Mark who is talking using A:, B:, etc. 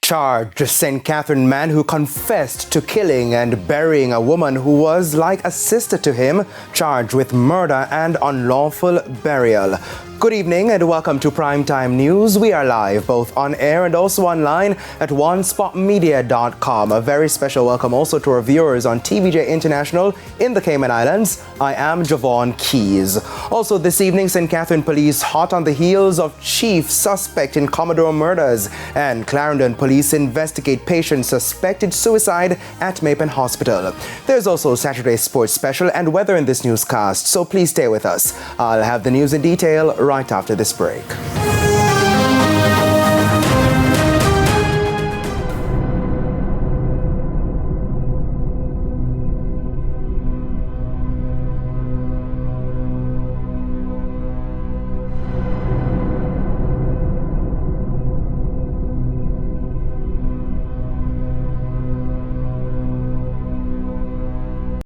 A: Charged St. Catherine man who confessed to killing and burying a woman who was like a sister to him, charged with murder and unlawful burial. Good evening and welcome to Primetime News. We are live both on air and also online at onespotmedia.com. A very special welcome also to our viewers on TVJ International in the Cayman Islands. I am Javon Keys. Also this evening, St. Catherine Police hot on the heels of chief suspect in Commodore murders, and Clarendon Police investigate patient suspected suicide at Mapen Hospital. There's also Saturday Sports Special and weather in this newscast, so please stay with us. I'll have the news in detail right after this break.